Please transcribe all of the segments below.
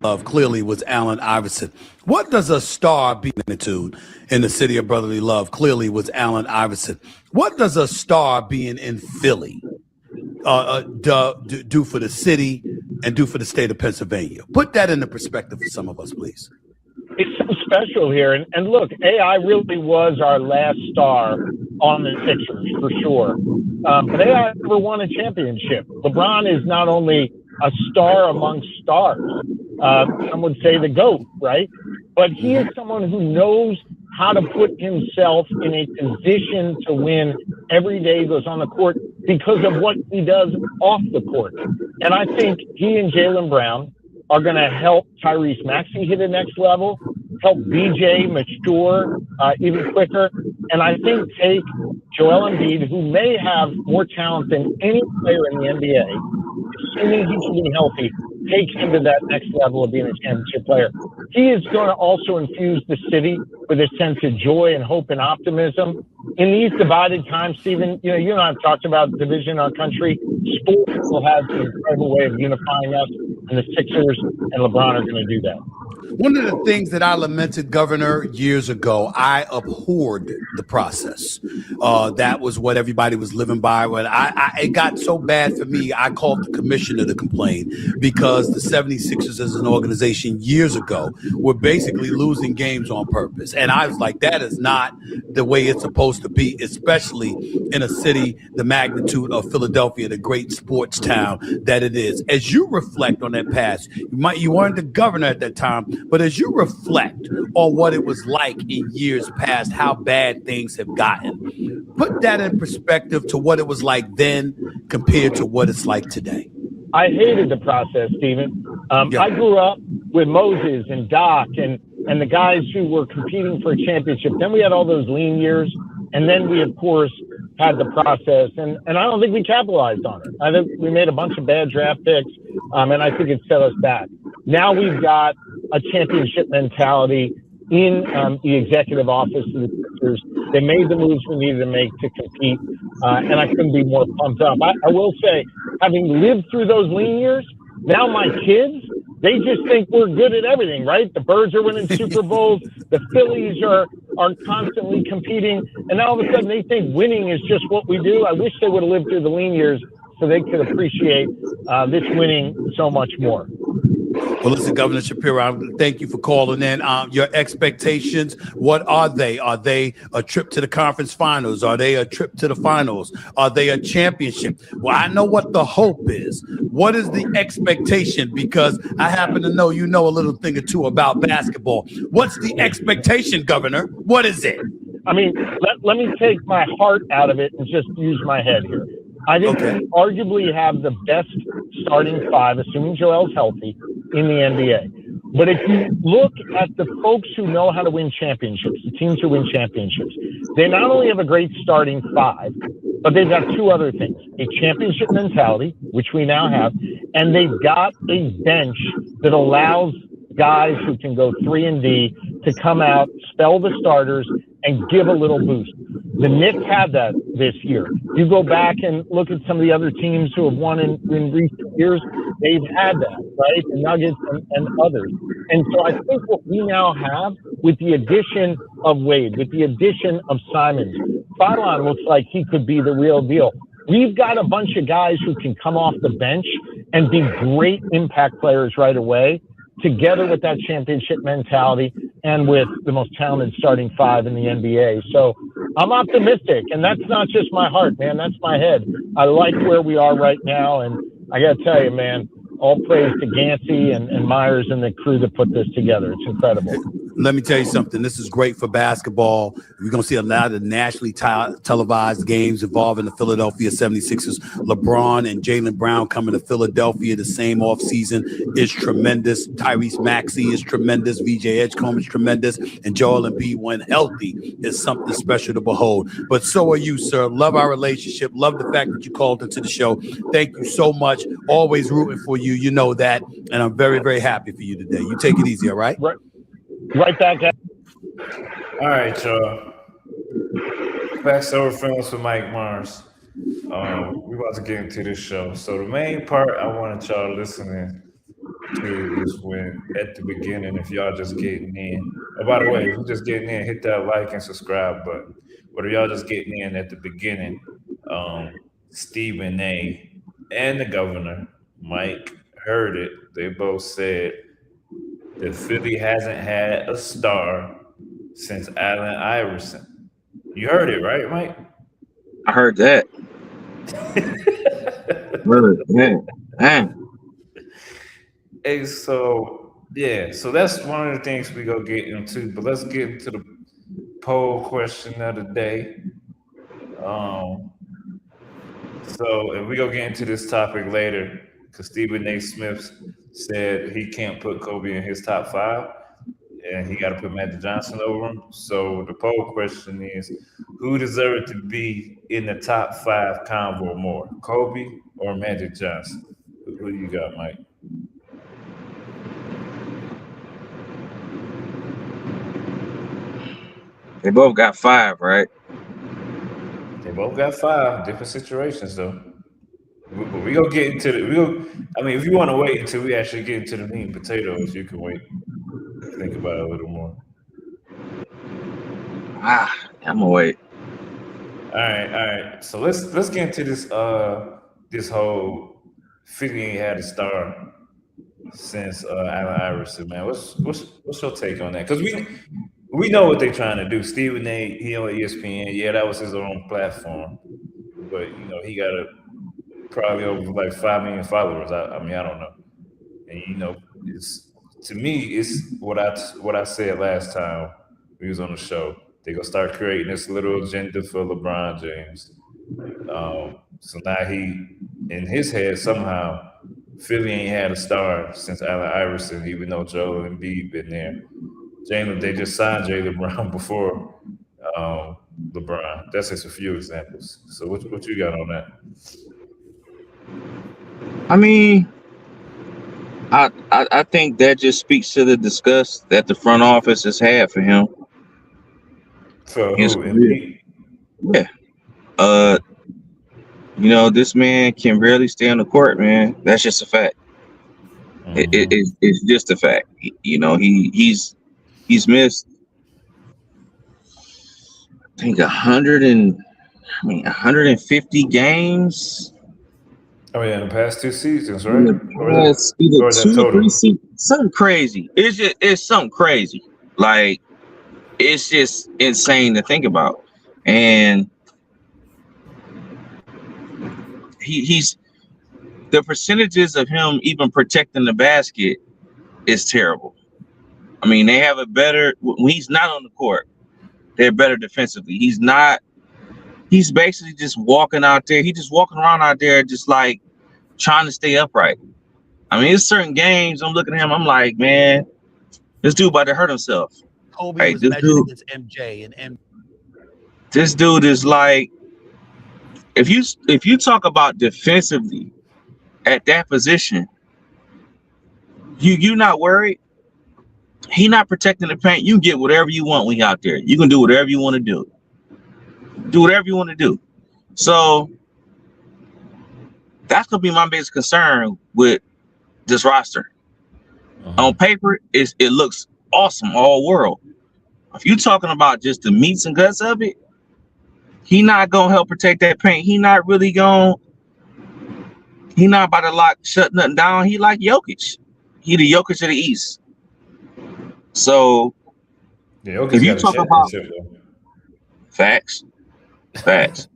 Love clearly was Allen Iverson. What does a star be magnitude in the city of brotherly love? Clearly was Allen Iverson. What does a star being in Philly do for the city and do for the state of Pennsylvania? Put that into perspective for some of us, please. It's so special here. And look, AI really was our last star on the Sixers for sure. But AI never won a championship. LeBron is not only a star amongst stars, some would say the GOAT, right? But he is someone who knows how to put himself in a position to win every day he goes on the court because of what he does off the court. And I think he and Jaylen Brown are going to help Tyrese Maxey hit the next level, help BJ mature even quicker, and I think take Joel Embiid, who may have more talent than any player in the NBA, assuming he can be healthy, take him to that next level of being a championship player. He is going to also infuse the city with a sense of joy and hope and optimism. In these divided times, Stephen, you and I have talked about division in our country. Sports will have an incredible way of unifying us, and the Sixers and LeBron are going to do that. One of the things that I lamented, Governor, years ago, I abhorred the process. That was what everybody was living by. When it got so bad for me, I called the commissioner to complain because the 76ers as an organization years ago were basically losing games on purpose. And I was like, that is not the way it's supposed to be, especially in a city the magnitude of Philadelphia, the great sports town that it is. As you reflect on that past, you weren't the governor at that time, but as you reflect on what it was like in years past, how bad things have gotten, put that in perspective to what it was like then compared to what it's like today. I hated the process, Stephen. I grew up with Moses and Doc and the guys who were competing for a championship. Then we had all those lean years. And then we, of course, had the process. And I don't think we capitalized on it. I think we made a bunch of bad draft picks, and I think it set us back. Now we've got a championship mentality in the executive office of the Sixers. They made the moves we needed to make to compete, and I couldn't be more pumped up. I will say, having lived through those lean years, now my kids, they just think we're good at everything, right? The Birds are winning Super Bowls. The Phillies are constantly competing. And now all of a sudden they think winning is just what we do. I wish they would have lived through the lean years so they could appreciate this winning so much more. Well, listen, Governor Shapiro, thank you for calling in. Your expectations, what are they? Are they a trip to the conference finals? Are they a trip to the finals? Are they a championship? Well, I know what the hope is. What is the expectation? Because I happen to know you know a little thing or two about basketball. What's the expectation, Governor? What is it? I mean, let me take my heart out of it and just use my head here. I think we arguably have the best starting five, assuming Joel's healthy, in the NBA. But if you look at the folks who know how to win championships, the teams who win championships, they not only have a great starting five, but they've got two other things: a championship mentality, which we now have, and they've got a bench that allows guys who can go 3-and-D to come out, spell the starters, and give a little boost. The Knicks had that this year. You go back and look at some of the other teams who have won in recent years, they've had that, right? The Nuggets and others. And so I think what we now have with the addition of Wade, with the addition of Simons, Fadlan looks like he could be the real deal. We've got a bunch of guys who can come off the bench and be great impact players right away, together with that championship mentality and with the most talented starting five in the NBA. So I'm optimistic, and that's not just my heart, man. That's my head. I like where we are right now, and I got to tell you, man, all praise to Gansey and Myers and the crew that put this together. It's incredible. Let me tell you something. This is great for basketball. We're going to see a lot of nationally televised games involving the Philadelphia 76ers. LeBron and Jaylen Brown coming to Philadelphia the same offseason is tremendous. Tyrese Maxey is tremendous. VJ Edgecombe is tremendous. And Joel Embiid, when healthy, is something special to behold. But so are you, sir. Love our relationship. Love the fact that you called into the show. Thank you so much. Always rooting for you. You know that. And I'm very, very happy for you today. You take it easy, all right? Right back at. All right, y'all. Backstory Films with Mike Mars. We're about to get into this show. So the main part I wanted y'all to listen in to this win at the beginning. If y'all just getting in, oh, by the way, if you're just getting in, hit that like and subscribe button. But if y'all just getting in at the beginning, Stephen A. and the governor, Mike, heard it. They both said that Philly hasn't had a star since Allen Iverson. You heard it, right, Mike? I heard that. Man. Hey, so yeah, so that's one of the things we go get into. But let's get into the poll question of the day. So if we go get into this topic later, because StephenASmith said he can't put Kobe in his top 5, and he got to put Magic Johnson over him. So the poll question is, who deserved to be in the top 5 convo more, Kobe or Magic Johnson? Who you got, Mike? They both got 5, right? They both got 5 different situations, though. We gonna get into I mean, if you want to wait until we actually get into the meat and potatoes, you can wait. Think about it a little more. I'm gonna wait. All right. So let's get into this this whole Philly ain't had a star since Allen Iverson, man. What's your take on that? Because we know what they're trying to do. Stephen A. He on ESPN, yeah, that was his own platform, but he got probably over like 5 million followers. I mean, I don't know, and it's to me, it's what I said last time we was on the show. They gonna start creating this little agenda for LeBron James. So now he, in his head, somehow Philly ain't had a star since Allen Iverson, even though Joel Embiid been there. They just signed Jaylen Brown before LeBron. That's just a few examples. So what you got on that? I mean, I think that just speaks to the disgust that the front office has had for him. For who? Embiid? Yeah. This man can barely stay on the court, man. That's just a fact. Mm-hmm. It's just a fact. He's missed, I think, 150 games. Oh yeah, in the past 2 seasons, In right? the past either Or is that 2 or 3 total? seasons. Something crazy. It's something crazy. Like, it's just insane to think about. And he's the percentages of him even protecting the basket is terrible. I mean, they have a better when he's not on the court, they're better defensively. He's basically just walking out there. He's just walking around out there just like trying to stay upright. I mean, there's certain games I'm looking at him, I'm like, man, this dude about to hurt himself. Kobe was measured against MJ, and this dude is like, if you talk about defensively at that position, you not worried. He not protecting the paint. You can get whatever you want when he out there. You can do whatever you want to do. Do whatever you want to do. So that's gonna be my biggest concern with this roster. On paper, it looks awesome, all world. If you're talking about just the meats and guts of it, he not gonna help protect that paint. He not about to shut nothing down. He like Jokic. He the Jokic of the East. So if you talk about facts, but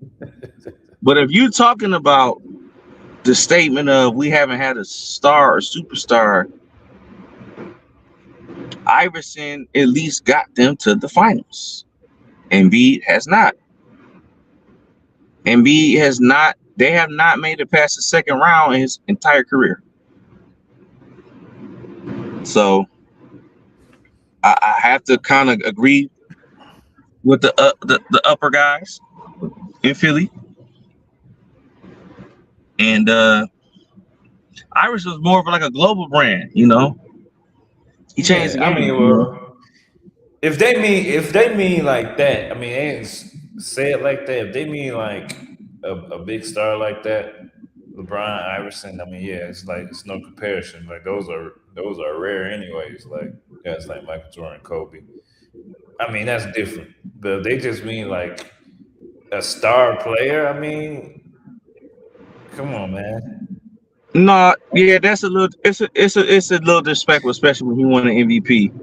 if you're talking about the statement of we haven't had a star or superstar, Iverson at least got them to the finals. Embiid has not. They have not made it past the second round in his entire career. So I have to kind of agree with the upper guys in Philly. And Iverson was more of like a global brand, He changed the game. I mean, well, if they mean like that, I mean, they didn't say it like that. If they mean like a big star like that, LeBron LeBron, Iverson. I mean, yeah, it's like it's no comparison. Like those are rare anyways. Like guys like Michael Jordan, Kobe. I mean, that's different. But they just mean like a star player. I mean, come on, man. No, yeah, that's a little. It's a little disrespectful, especially when he won an MVP.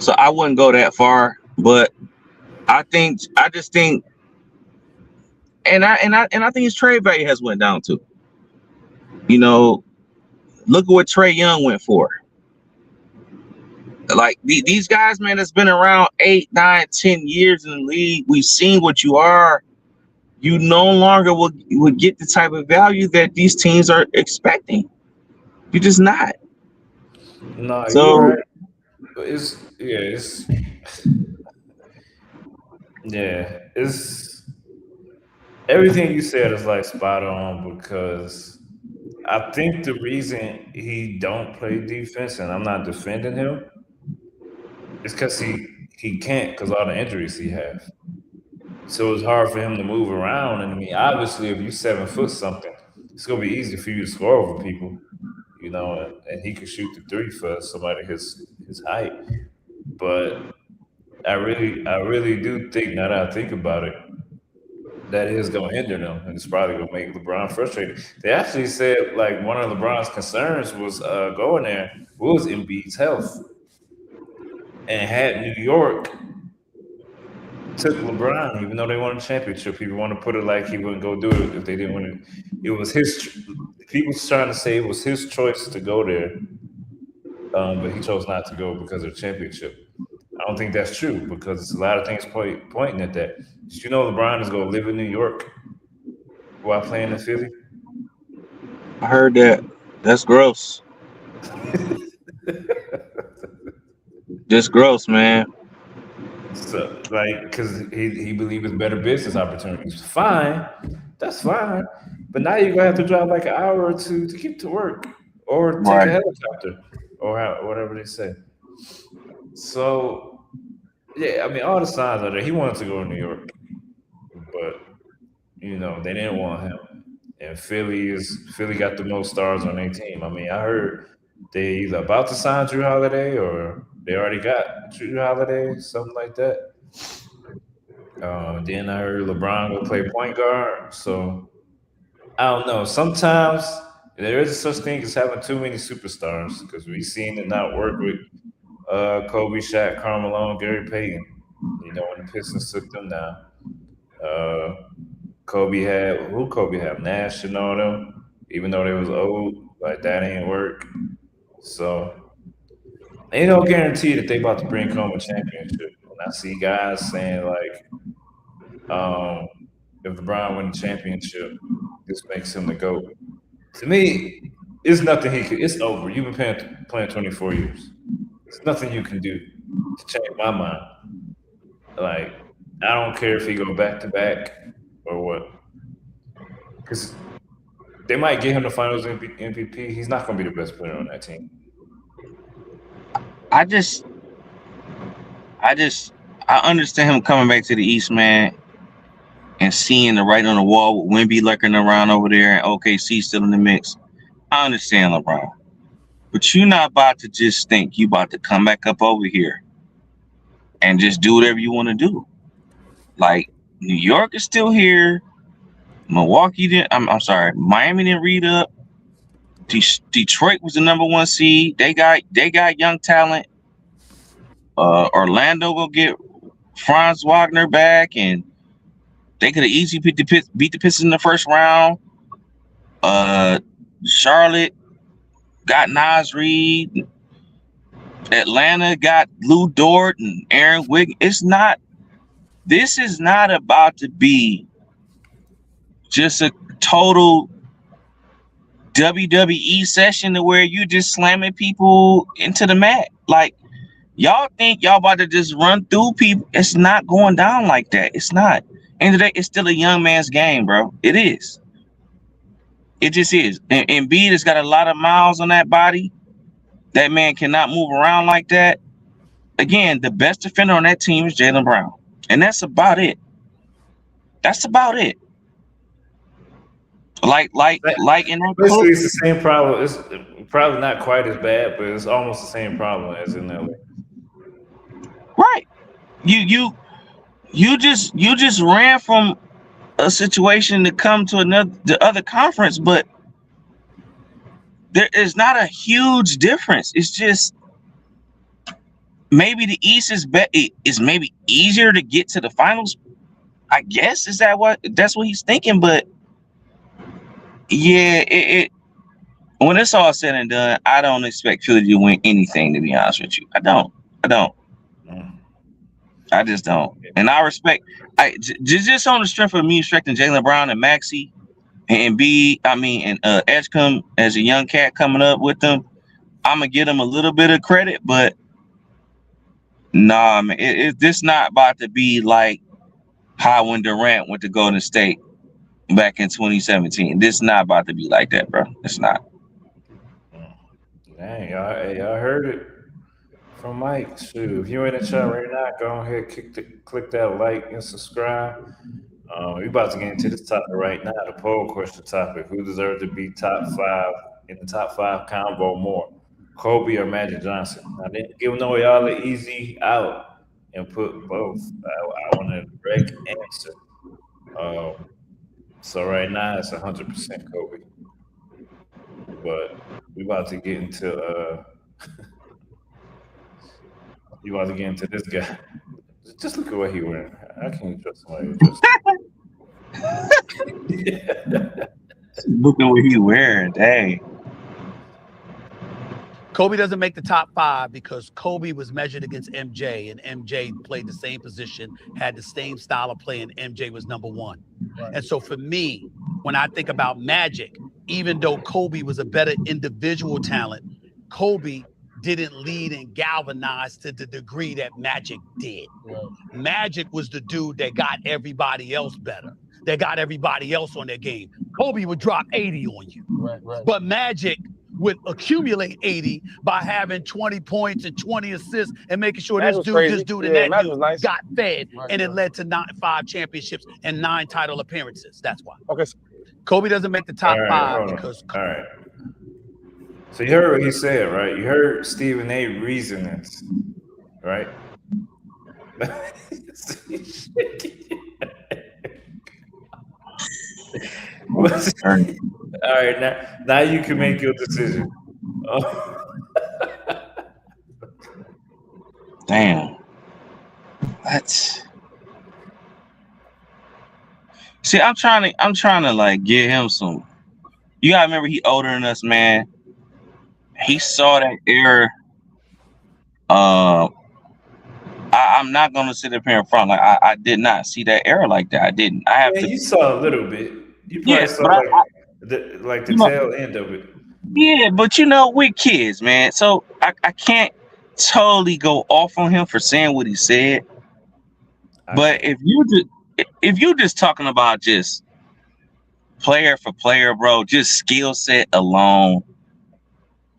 So I wouldn't go that far, but I just think, and I think his trade value has went down too. You know, look at what Trae Young went for. Like these guys, man, that's been around 8, 9, 10 years in the league. We've seen what you are. You no longer will get the type of value that these teams are expecting. You're just not. No, you're So right. It's everything you said is like spot on because I think the reason he don't play defense and I'm not defending him is because he can't because all the injuries he has. So it's hard for him to move around. And I mean, obviously, if you're 7 foot something, it's gonna be easy for you to score over people, you know, and he can shoot the three for somebody his height. But I really do think now that I think about it, that is gonna hinder them, and it's probably gonna make LeBron frustrated. They actually said like one of LeBron's concerns was going there was Embiid's health, and had New York took LeBron, even though they won a championship. People want to put it like he wouldn't go do it if they didn't win it. It was his. People trying to say it was his choice to go there, but he chose not to go because of the championship. I don't think that's true because it's a lot of things pointing at that. Did you know LeBron is going to live in New York while playing in Philly? I heard that. That's gross. Just gross, man. So, like, because he believes it's better business opportunities. Fine, that's fine. But now you're gonna have to drive like an hour or two to get to work, or take a Right. helicopter, or whatever they say. So, yeah, I mean, all the signs are there. He wanted to go to New York, but they didn't want him. And Philly got the most stars on their team. I mean, I heard they either about to sign Drew Holiday or they already got Drew Holiday, something like that. Then I heard LeBron will play point guard. So I don't know. Sometimes there is a such thing as having too many superstars because we've seen it not work with Kobe, Shaq, Karl Malone, Gary Payton. When the Pistons took them down. Uh, Kobe had Nash and all them, even though they was old, like that ain't work. So ain't no guarantee that they about to bring home a championship. When I see guys saying like, um, if LeBron win the championship, this makes him the GOAT. To me, it's nothing he could. It's over. You've been playing 24 years. There's nothing you can do to change my mind. Like, I don't care if he go back to back or what, because they might get him the Finals MVP. He's not going to be the best player on that team. I just I understand him coming back to the East, man, and seeing the writing on the wall with Wemby lurking around over there and OKC still in the mix. I understand LeBron. But you're not about to just think you about to come back up over here and just do whatever you want to do. Like, New York is still here. Milwaukee didn't. I'm sorry. Miami didn't read up. Detroit was the number 1 seed. They got young talent. Orlando will get Franz Wagner back, and they could have easily beat the Pistons in the first round. Charlotte got Nas Reed. Atlanta got Lou Dort and Aaron Wiggins. This is not about to be just a total WWE session to where you just slamming people into the mat. Like, y'all think y'all about to just run through people. It's not going down like that. It's not. End of the day, it's still a young man's game, bro. It is. It just is. And Embiid has got a lot of miles on that body. That man cannot move around like that. Again, the best defender on that team is Jaylen Brown. And that's about it. That's about it. Like in that Basically, quote, it's the same problem. It's probably not quite as bad, but it's almost the same problem as in LA. right? You just ran from a situation to come to the other conference, but there is not a huge difference. It's just maybe the East is maybe easier to get to the finals. I guess that's what he's thinking, but yeah, it when it's all said and done, I don't expect Philly to win anything. To be honest with you, I don't. I just don't. And I respect. Just on the strength of me respecting Jaylen Brown and Maxey and Edgecombe as a young cat coming up with them, I'm gonna give them a little bit of credit, but nah, man, this not about to be like how when Durant went to Golden State back in 2017. This is not about to be like that, bro. It's not. Dang, y'all heard it from Mike. Shoot, if you're in the chat right now, go ahead, click that like and subscribe. We about to get into this topic right now, the poll question topic. Who deserves to be top 5 in the top 5 combo more? Kobe or Magic Johnson? I didn't give y'all an easy out and put both. I want a direct answer. So right now it's 100% Kobe. But we about to get into this guy. Just look at what he wearing. I can't trust somebody who trusts Look at what he wearing. Dang. Kobe doesn't make the top 5 because Kobe was measured against MJ, and MJ played the same position, had the same style of play, and MJ was number 1. Right. And so for me, when I think about Magic, even though Kobe was a better individual talent, Kobe didn't lead and galvanize to the degree that Magic did. Right. Magic was the dude that got everybody else better. That got everybody else on their game. Kobe would drop 80 on you. Right. But Magic would accumulate 80 by having 20 points and 20 assists and making sure this dude, and that dude got fed. Right, and it led to 5 championships and 9 title appearances. That's why. Okay. Kobe doesn't make the top 5 because. All right. So you heard what he said, right? You heard Stephen A. reasonings, right? All right, now you can make your decision. Damn. That's. See, I'm trying to like get him some. You gotta remember he older than us, man. He saw that era. I'm not gonna sit up here in front. Like I did not see that era like that. I didn't. I have to. You saw a little bit. You probably saw the tail end of it. Yeah, but we're kids, man. So I can't totally go off on him for saying what he said. But if you just talking about just player for player, bro, just skill set alone.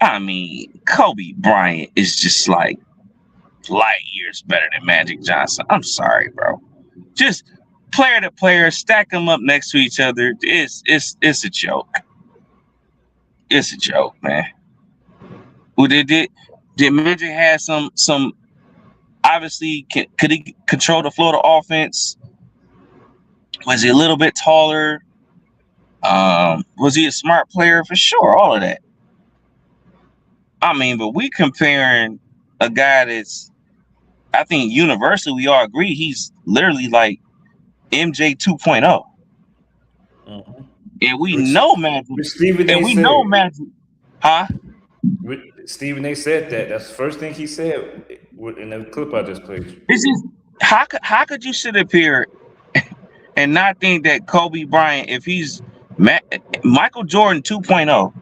I mean, Kobe Bryant is just like light years better than Magic Johnson. I'm sorry, bro. Just player to player, stack them up next to each other. It's a joke. It's a joke, man. Well, did Magic have some obviously could he control the flow of the offense? Was he a little bit taller? Was he a smart player? For sure, all of that. I mean, but we comparing a guy that's, I think universally we all agree he's literally like MJ 2.0. Mm-hmm. And we know Magic. Know Magic. Huh? Stephen A. said that. That's the first thing he said in the clip I just played. This is how could you sit up here and not think that Kobe Bryant, if he's Michael Jordan 2.0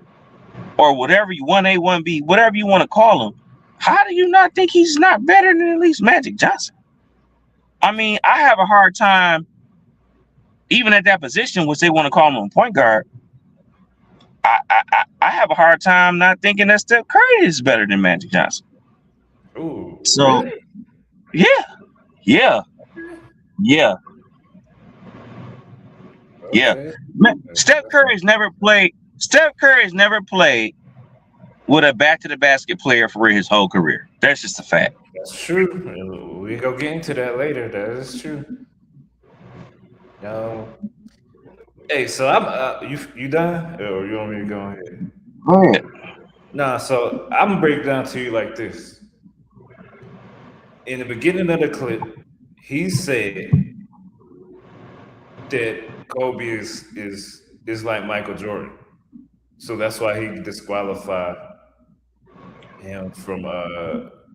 or whatever you 1A, 1B, whatever you want to call him, how do you not think he's not better than at least Magic Johnson? I mean, I have a hard time, even at that position, which they want to call him a point guard. I have a hard time not thinking that Steph Curry is better than Magic Johnson. Ooh, so really? Yeah. Yeah. Okay. Steph Curry has never played. Steph Curry has never played with a back to the basket player for his whole career. That's just a fact. That's true. We go get into that later. That is true. Um, hey, so I'm you done or you want me to go ahead? Go ahead. Nah, so I'm gonna break it down to you like this. In the beginning of the clip, he said that Kobe is like Michael Jordan, so that's why he disqualified him from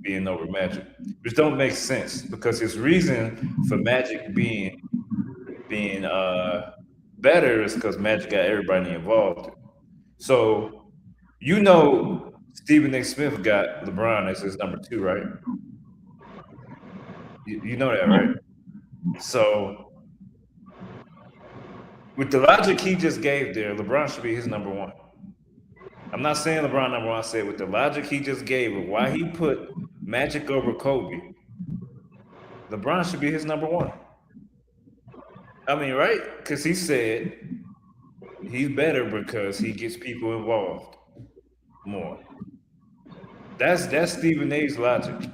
being over Magic, which don't make sense because his reason for Magic being better is because Magic got everybody involved. So you know Stephen A. Smith got LeBron as his number 2, right? You know that, right? So with the logic he just gave there, LeBron should be his number 1. I'm not saying LeBron number 1. I said with the logic he just gave of why he put Magic over Kobe, LeBron should be his number 1. I mean, right? Because he said he's better because he gets people involved more. That's Stephen A's logic.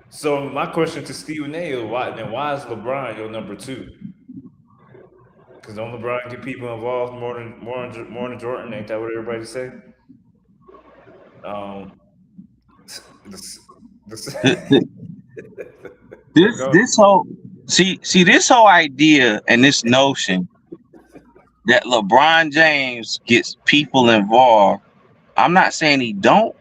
So my question to Stephen A is why is LeBron your number 2? Because don't LeBron get people involved more than Jordan? Ain't that what everybody say? This, This whole this whole idea and this notion that LeBron James gets people involved. I'm not saying he don't,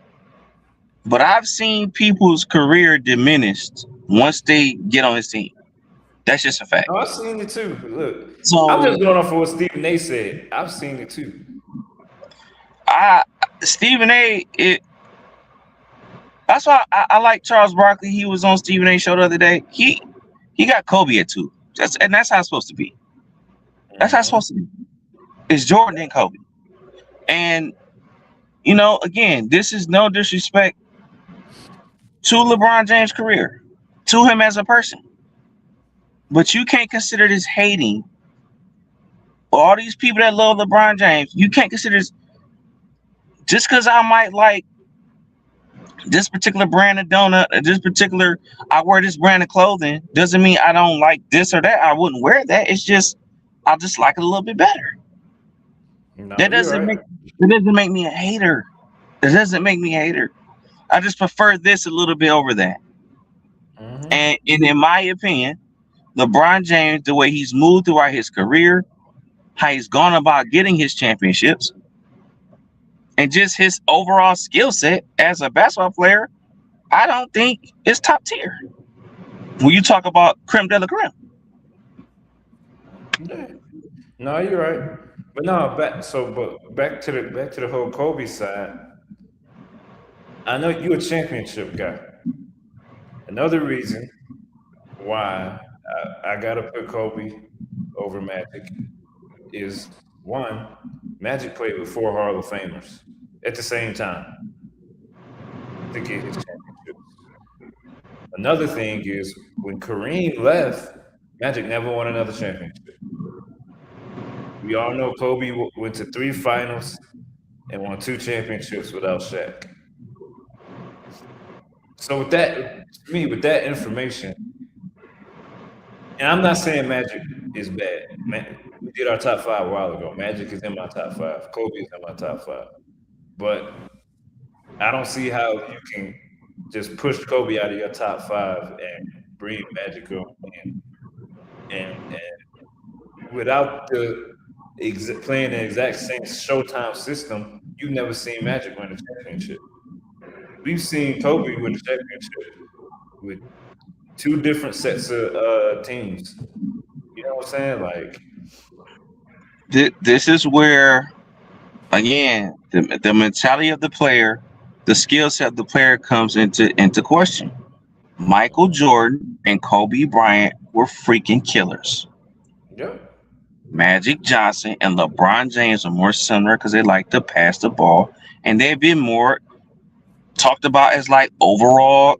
but I've seen people's career diminished once they get on his team. That's just a fact. I've seen it too. Look, So I'm just going off of what Stephen A said. I've seen it too. Stephen A. That's why I like Charles Barkley. He was on Stephen A. show the other day. He got Kobe at 2. That's how it's supposed to be. That's how it's supposed to be. It's Jordan and Kobe. And again, this is no disrespect to LeBron James' career, to him as a person. But you can't consider this hating. All these people that love LeBron James, you can't consider this just because I might like this particular brand of donut, or I wear this brand of clothing, doesn't mean I don't like this or that. I wouldn't wear that. It's just I just like it a little bit better. No, That doesn't make me a hater. It doesn't make me a hater. I just prefer this a little bit over that. And in my opinion, LeBron James, the way he's moved throughout his career, how he's gone about getting his championships, and just his overall skill set as a basketball player, I don't think it's top tier. When you talk about creme de la creme. Yeah. No, you're right. But no, back to the whole Kobe side. I know you're a championship guy. Another reason why I gotta put Kobe over Magic is one, Magic played with 4 Hall of Famers at the same time to get his championships. Another thing is when Kareem left, Magic never won another championship. We all know Kobe went to 3 finals and won 2 championships without Shaq. So with that information, and I'm not saying Magic is bad. We did our top 5 a while ago. Magic is in my top 5. Kobe is in my top 5. But I don't see how you can just push Kobe out of your top 5 and bring Magic in. And without playing the exact same Showtime system, you've never seen Magic win a championship. We've seen Kobe win a championship with 2 different sets of teams. You know what I'm saying? Like, this is where, again, the mentality of the player, the skill set of the player comes into question. Michael Jordan and Kobe Bryant were freaking killers. yeah. Magic Johnson and LeBron James are more similar because they like to pass the ball, and they've been more talked about as like overall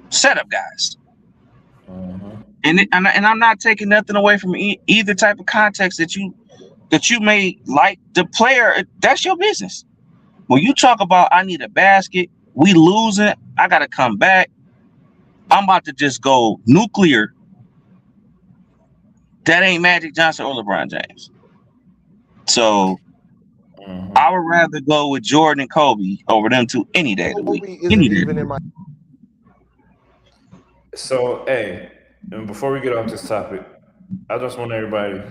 setup guys. And I'm not taking nothing away from either type of context that you may like the player. That's your business. When you talk about I need a basket, we losing, I gotta come back. I'm about to just go nuclear. That ain't Magic Johnson or LeBron James. So I would rather go with Jordan and Kobe over them two any day of the week. Any day. So, hey, and before we get off this topic, I just want everybody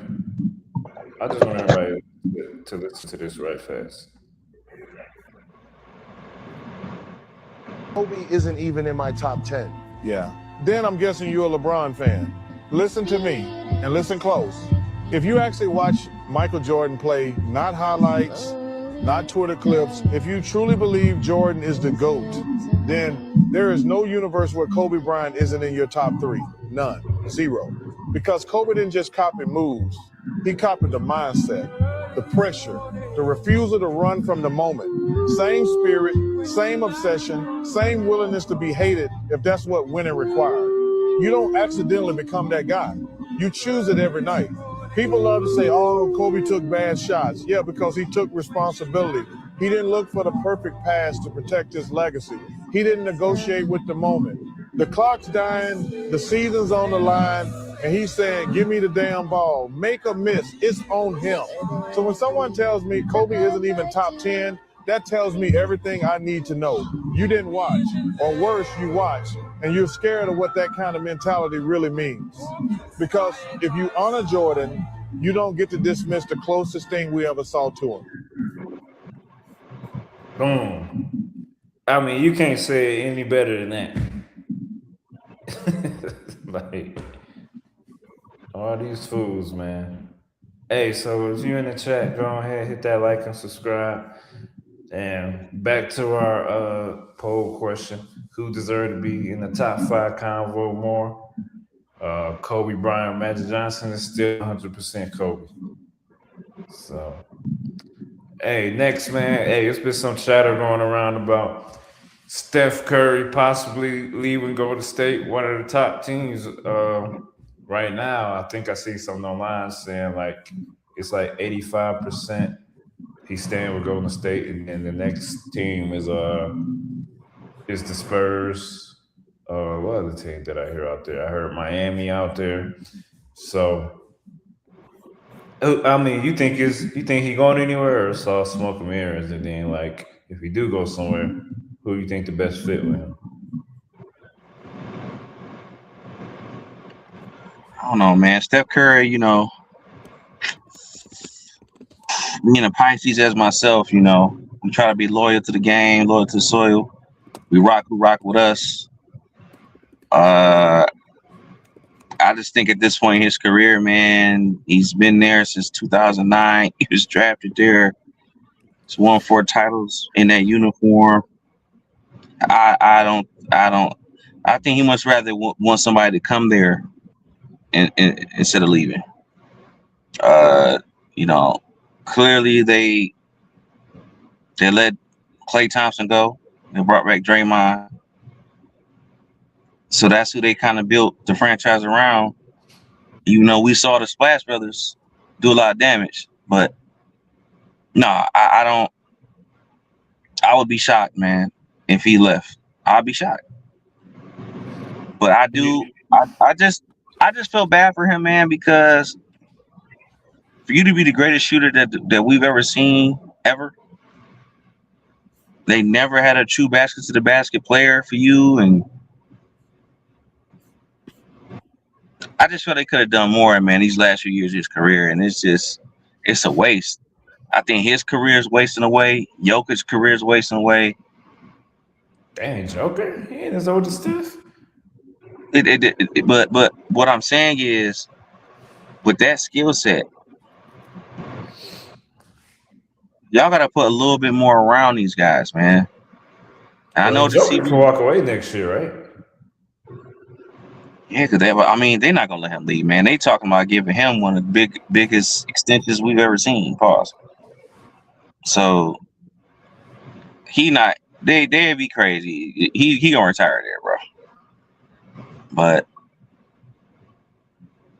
to listen to this right fast. Kobe isn't even in my top 10. Yeah. Then I'm guessing you're a LeBron fan. Listen to me and listen close. If you actually watch Michael Jordan play, not highlights, not Twitter clips, if you truly believe Jordan is the GOAT, then there is no universe where Kobe Bryant isn't in your top 3. None. 0. Because Kobe didn't just copy moves. He copied the mindset, the pressure, the refusal to run from the moment. Same spirit, same obsession, same willingness to be hated if that's what winning required. You don't accidentally become that guy. You choose it every night. People love to say, oh, Kobe took bad shots. Yeah, because he took responsibility. He didn't look for the perfect pass to protect his legacy. He didn't negotiate with the moment. The clock's dying, the season's on the line, and he's saying, give me the damn ball. Make a miss. It's on him. So when someone tells me Kobe isn't even top 10, that tells me everything I need to know. You didn't watch, or worse, you watched, and you're scared of what that kind of mentality really means. Because if you honor Jordan, you don't get to dismiss the closest thing we ever saw to him. Boom. I mean, you can't say it any better than that. Like, all these fools, man. Hey, so if you're in the chat, go ahead, hit that like and subscribe. And back to our poll question: who deserved to be in the top 5 convo more? Kobe Bryant, Magic Johnson is still 100% Kobe. So, hey, next, man. Hey, there's been some chatter going around about Steph Curry possibly leaving Golden State, one of the top teams right now. I think I see something online saying like it's like 85%. He's staying with Golden State, and then the next team is the Spurs. What other team did I hear out there? I heard Miami out there. So, I mean, you think he going anywhere, or saw smoke and mirrors? And then, like, if he do go somewhere, who you think the best fit with him? I don't know, man. Steph Curry, being a Pisces as myself, we try to be loyal to the game, loyal to the soil. We rock who rock with us. I just think at this point in his career, man, he's been there since 2009. He was drafted there. He's won 4 titles in that uniform. I think he much rather want somebody to come there and instead of leaving. Clearly they let Klay Thompson go. They brought back Draymond. So that's who they kind of built the franchise around. We saw the Splash Brothers do a lot of damage, but no, I don't. I would be shocked, man, if he left. I'd be shocked. But I do. I just feel bad for him, man, because for you to be the greatest shooter that we've ever seen, ever, they never had a true basket to the basket player for you, and I just feel they could have done more, man, these last few years of his career, and it's a waste. I think his career is wasting away. Jokic's career is wasting away. Dang, Joker, he ain't as old as Steph. But what I'm saying is, with that skill set, y'all got to put a little bit more around these guys, man. And I know Joker can walk away next year, right? Yeah, because they're not gonna let him leave, man. They talking about giving him one of the biggest extensions we've ever seen. Pause. So they'd be crazy. He gonna retire there, bro. But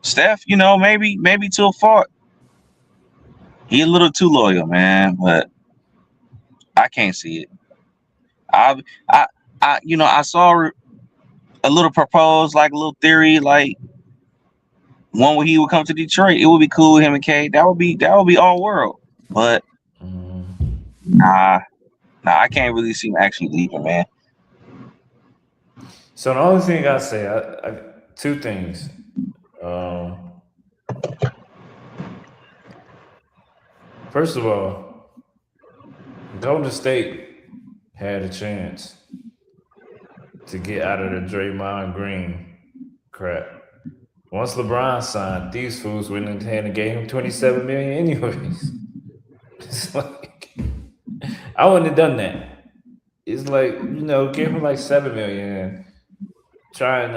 Steph, maybe to a fault. He a little too loyal, man, but I can't see it. I, I saw a little proposed, like a little theory, like one where he would come to Detroit. It would be cool with him and K. That would be all world. But nah, I can't really see him actually leaving, man. So the only thing I say, I two things. First of all, Golden State had a chance to get out of the Draymond Green crap. Once LeBron signed, these fools went in hand and gave him $27 million anyways. It's like I wouldn't have done that. It's like, give him like $7 million and try and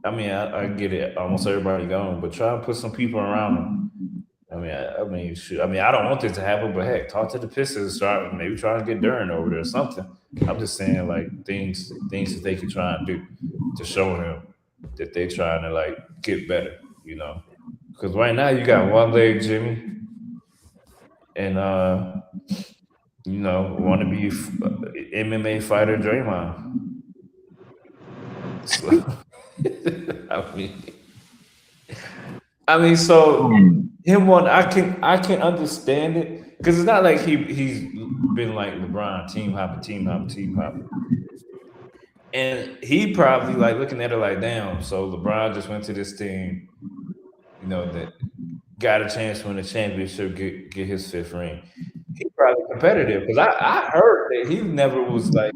I get it, almost everybody gone, but try and put some people around him. Shoot. I don't want this to happen, but heck, talk to the Pistons, maybe try and get Duran over there or something. I'm just saying, like, things that they can try and do to show him that they're trying to, like, get better, Because right now you got one leg Jimmy and, want to be MMA fighter Draymond. So, so him I can understand it because it's not like he's been like LeBron team hopping, and he probably like looking at it like, damn. So LeBron just went to this team, that got a chance to win a championship, get his 5th ring. He probably competitive because I heard that he never was like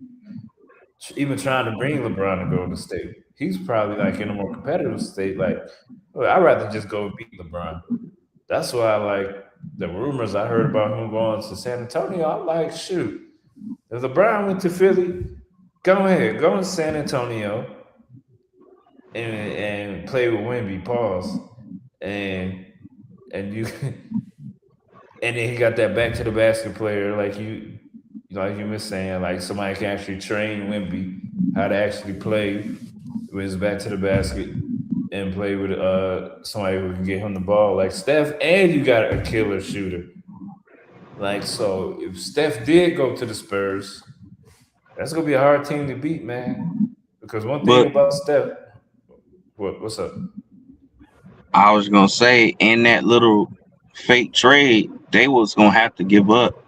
even trying to bring LeBron to Golden State. He's probably like in a more competitive state. Like, I'd rather just go beat LeBron. That's why I like the rumors I heard about him going to San Antonio. I'm like, shoot, if LeBron went to Philly, go ahead, go to San Antonio and play with Wemby, pause, and you, and then he got that back to the basket player like you were saying, like somebody can actually train Wemby how to actually play with his back to the basket and play with somebody who can get him the ball like Steph, and you got a killer shooter. Like, so if Steph did go to the Spurs, that's gonna be a hard team to beat, man. Because one thing about Steph, what's up? I was gonna say in that little fake trade, they was gonna have to give up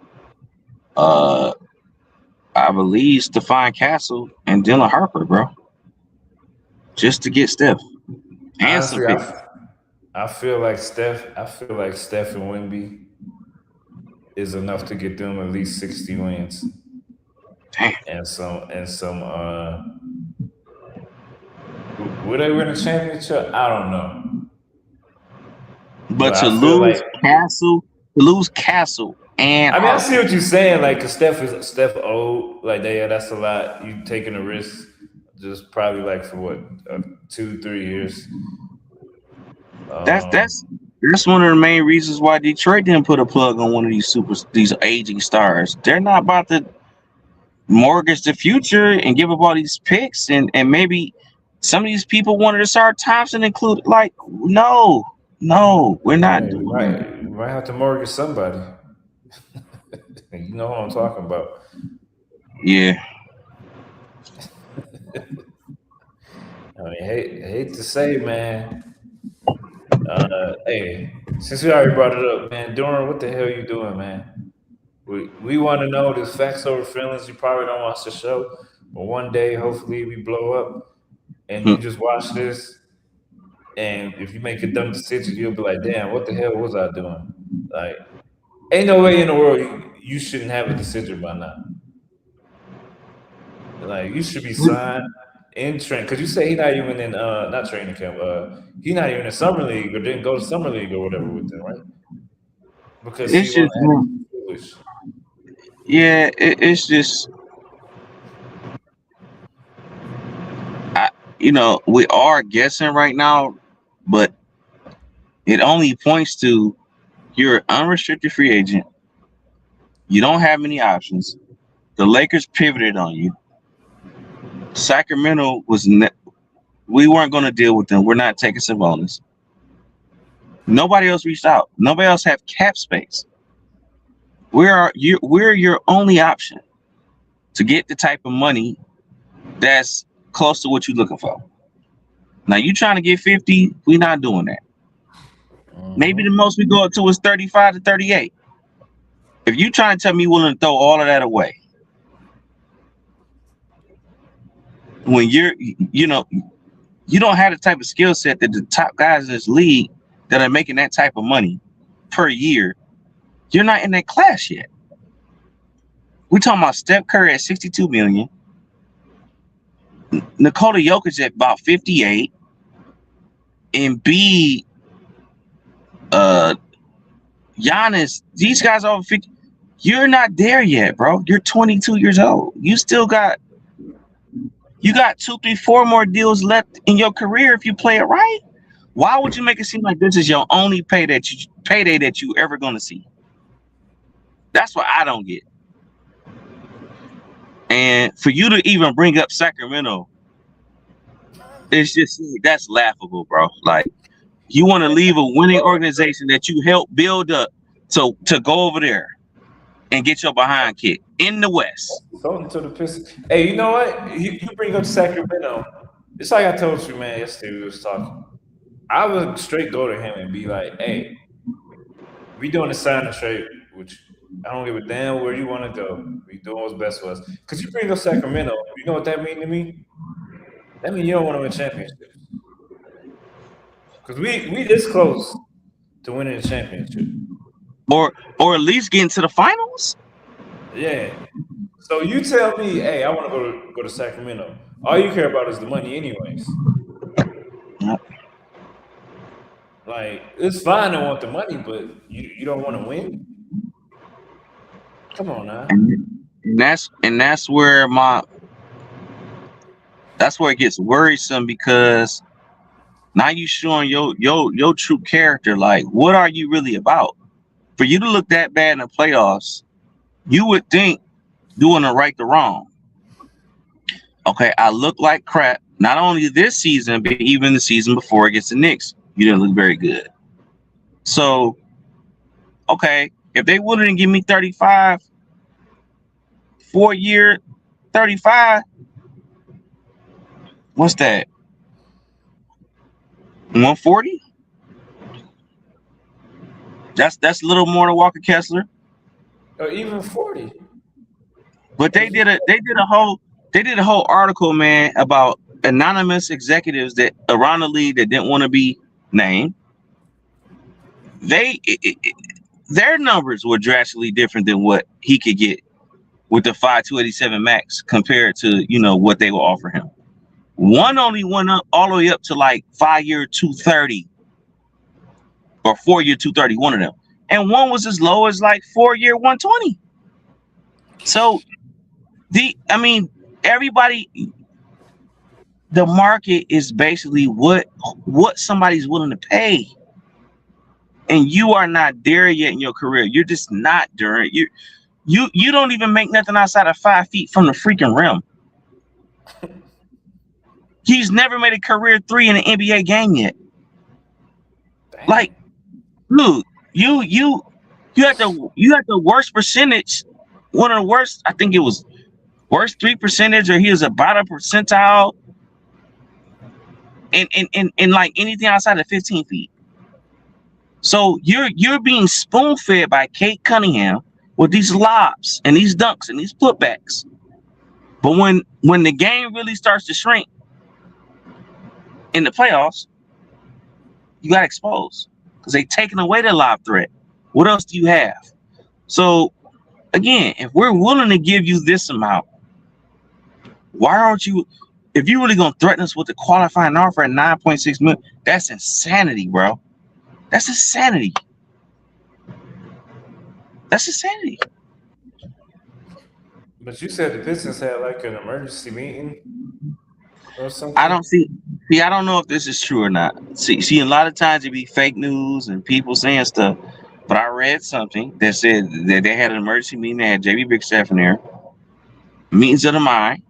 I believe Stephon Castle and Dylan Harper, bro. Just to get Steph. Honestly, I feel like Steph and Wemby is enough to get them at least 60 wins. Damn. And some would they win a championship? I don't know. But to lose Castle and I see what you're saying. Like, cause Steph old, like that's a lot. You taking a risk, just probably like for what 2-3 years. That's one of the main reasons why Detroit didn't put a plug on one of these aging stars. They're not about to mortgage the future and give up all these picks and maybe some of these people wanted to start Thompson included. Like, no, we're not. Right. You might have to mortgage somebody. You know what I'm talking about. Yeah. Hate to say, man. Hey, since we already brought it up, man, Duran, what the hell are you doing, man? We want to know this facts over feelings. You probably don't watch the show, but one day, hopefully, we blow up and you just watch this. And if you make a dumb decision, you'll be like, damn, what the hell was I doing? Like, ain't no way in the world you shouldn't have a decision by now. Like, you should be signed in training. Because you say he's not even in, not training camp. He's not even in summer league or didn't go to summer league or whatever with them, right? Because it's just, yeah, it's just, we are guessing right now, but it only points to you're an unrestricted free agent. You don't have many options. The Lakers pivoted on you. Sacramento we weren't going to deal with them. We're not taking Sabonis. Nobody else reached out. Nobody else have cap space. We're your only option to get the type of money that's close to what you're looking for. Now you trying to get 50, we're not doing that. Maybe the most we go up to is 35 to 38. If you trying to tell me willing to throw all of that away, when you don't have the type of skill set that the top guys in this league that are making that type of money per year, you're not in that class yet. We're talking about Steph Curry at 62 million, Nikola Jokic at about 58, and Giannis, these guys over 50. You're not there yet, bro. You're 22 years old. You got 2, 3, 4 more deals left in your career if you play it right. Why would you make it seem like this is your only payday that you ever gonna see? That's what I don't get. And for you to even bring up Sacramento, it's just that's laughable, bro. Like, you want to leave a winning organization that you helped build up to go over there and get your behind kicked in the West. Talking to the Pistons. Hey, you know what? You bring up Sacramento. It's like I told you, man, yesterday we was talking. I would straight go to him and be like, hey, we doing a signing trade, which I don't give a damn where you want to go. We doing what's best for us. Because you bring up Sacramento, you know what that mean to me? That means you don't want to win championships. Because we this close to winning a championship. Or at least getting to the finals? Yeah. So you tell me, hey, I want to go to Sacramento. All you care about is the money anyways. Yep. Like, it's fine to want the money, but you don't want to win? Come on now. And that's where it gets worrisome, because now you showing your true character. Like, what are you really about? For you to look that bad in the playoffs, you would think doing the right the wrong. Okay, I look like crap, not only this season, but even the season before against the Knicks. You didn't look very good. So, okay, if they wouldn't give me 35, 4-year, 35, what's that? 140? That's a little more than Walker Kessler. Or even 40. But they did a whole article, man, about anonymous executives that around the league that didn't want to be named. Their numbers were drastically different than what he could get with the 287 max compared to what they will offer him. One only went up all the way up to like 5-year 230 or 4-year 230, one of them, and one was as low as like 4-year 120. So everybody, the market is basically what somebody's willing to pay, and you are not there yet in your career. You're just not there. You don't even make nothing outside of 5 feet from the freaking rim. He's never made a career 3 in an NBA game yet. Like, look, you had the worst percentage, one of the worst. I think it was worst 3 percentage, or he was about a percentile in like anything outside of 15 feet. So you're being spoon fed by Kate Cunningham with these lobs and these dunks and these putbacks. But when the game really starts to shrink in the playoffs, you got exposed because they've taken away the lob threat. What else do you have? So again, if we're willing to give you this amount, why aren't you? If you're really gonna threaten us with a qualifying offer at 9.6 million, that's insanity, bro. That's insanity. That's insanity. But you said the Pistons had like an emergency meeting or something. I don't know if this is true or not. See, a lot of times it be fake news and people saying stuff. But I read something that said that they had an emergency meeting. They had JB Bigstaff in there. Meetings of the mind.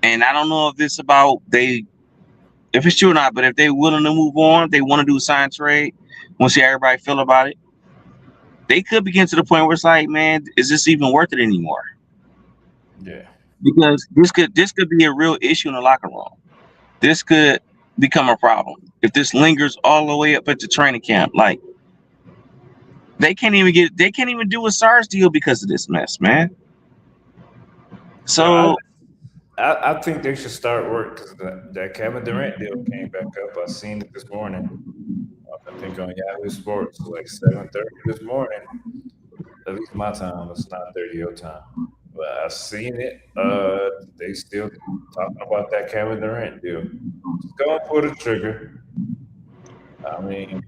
And I don't know if this about if it's true or not, but if they're willing to move on, they want to do a sign trade, want to see how everybody feel about it, they could begin to the point where it's like, man, is this even worth it anymore? Yeah. Because this could be a real issue in the locker room. This could become a problem if this lingers all the way up at the training camp. Like they can't even do a SARS deal because of this mess, man. So I think they should start work because that Kevin Durant deal came back up. I seen it this morning. I think on Yahoo Sports, like 7:30 this morning. At least my time. It's 9:30 your time. But I seen it. They still talking about that Kevin Durant deal. Just go and pull the trigger. I mean,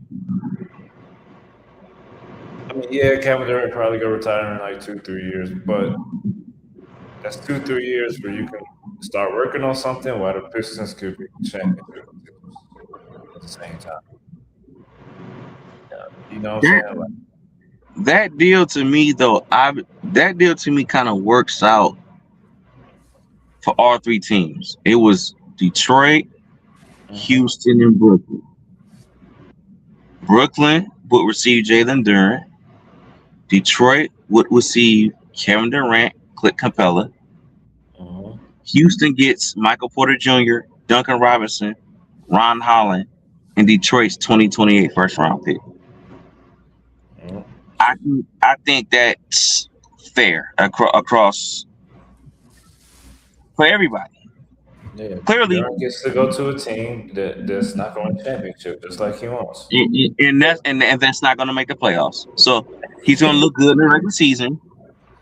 yeah, Kevin Durant probably go retire in like 2-3 years, but that's 2-3 years where you can start working on something while the Pistons could be championship at the same time. You know what I'm saying? Like, that deal to me, though, that deal to me kind of works out for all three teams. It was Detroit, Houston, and Brooklyn. Brooklyn would receive Jalen Duren. Detroit would receive Kevin Durant, Clint Capella. Houston gets Michael Porter Jr., Duncan Robinson, Ron Holland, and Detroit's 2028 first round pick. I think that's fair across for everybody. Yeah, Clearly, Durant gets to go to a team that's not going to championship, just like he wants. and that's not going to make the playoffs. So he's going to look good in the regular season,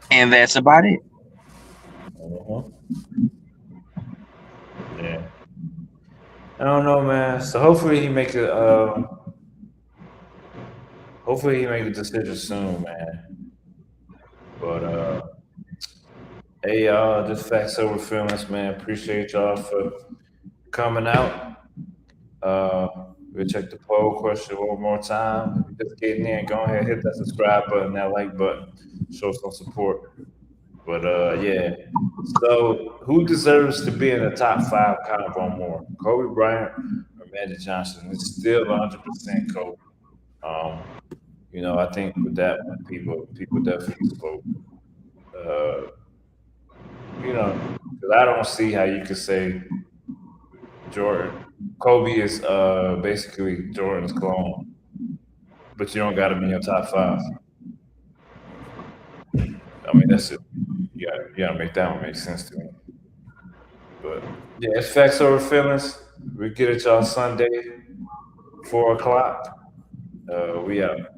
and that's about it. Yeah, I don't know, man. So hopefully he make a decision soon, man. But hey, y'all, just facts over feelings, man. Appreciate y'all for coming out. We'll check the poll question one more time. If you're just getting in, go ahead, hit that subscribe button, that like button, show some support. But yeah. So who deserves to be in the top 5 combo more? Kobe Bryant or Magic Johnson? It's still 100% Kobe. You know, I think with that one, people definitely spoke. You know, because I don't see how you could say Kobe is basically Jordan's clone, but you don't got him in your top 5. I mean, that's it. You gotta make that one make sense to me. But yeah, it's facts over feelings. We get it y'all Sunday, 4 o'clock. We out.